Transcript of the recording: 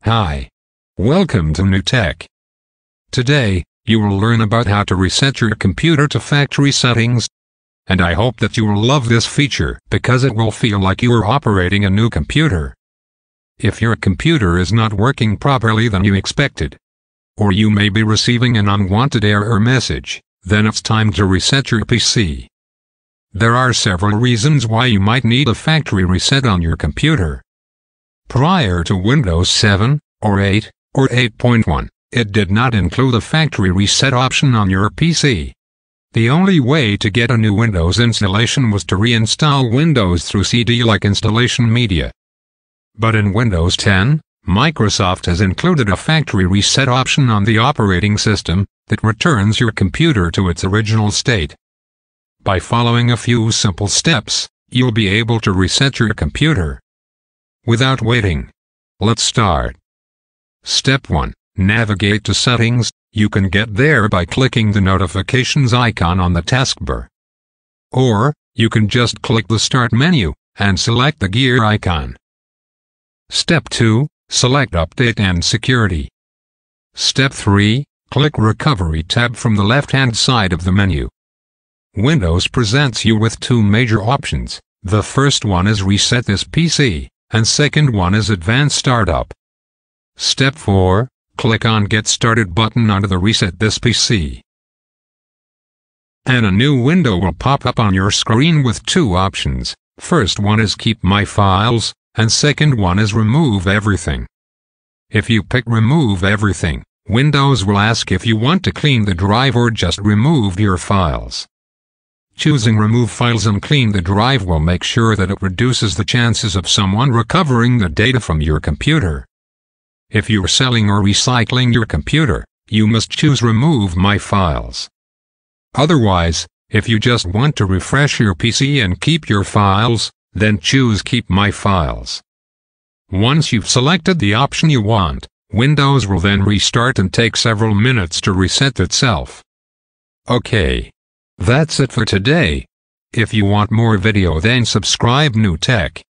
Hi. Welcome to New Tech. Today, you will learn about how to reset your computer to factory settings. And I hope that you will love this feature because it will feel like you are operating a new computer. If your computer is not working properly than you expected, or you may be receiving an unwanted error message, then it's time to reset your PC. There are several reasons why you might need a factory reset on your computer. Prior to Windows 7, or 8, or 8.1, it did not include a factory reset option on your PC. The only way to get a new Windows installation was to reinstall Windows through CD-like installation media. But in Windows 10, Microsoft has included a factory reset option on the operating system that returns your computer to its original state. By following a few simple steps, you'll be able to reset your computer. Without waiting, let's start. Step 1. Navigate to Settings. You can get there by clicking the notifications icon on the taskbar. Or, you can just click the Start menu and select the gear icon. Step 2. Select Update and Security. Step 3. Click Recovery tab from the left-hand side of the menu. Windows presents you with two major options. The first one is Reset this PC, and second one is Advanced Startup. Step 4. Click on Get Started button under the Reset this PC. And a new window will pop up on your screen with two options. First one is Keep My Files, and second one is Remove Everything. If you pick Remove Everything, Windows will ask if you want to clean the drive or just remove your files. Choosing Remove Files and Clean the Drive will make sure that it reduces the chances of someone recovering the data from your computer. If you're selling or recycling your computer, you must choose Remove My Files. Otherwise, if you just want to refresh your PC and keep your files, then choose Keep My Files. Once you've selected the option you want, Windows will then restart and take several minutes to reset itself. Okay. That's it for today. If you want more video then subscribe New Tech.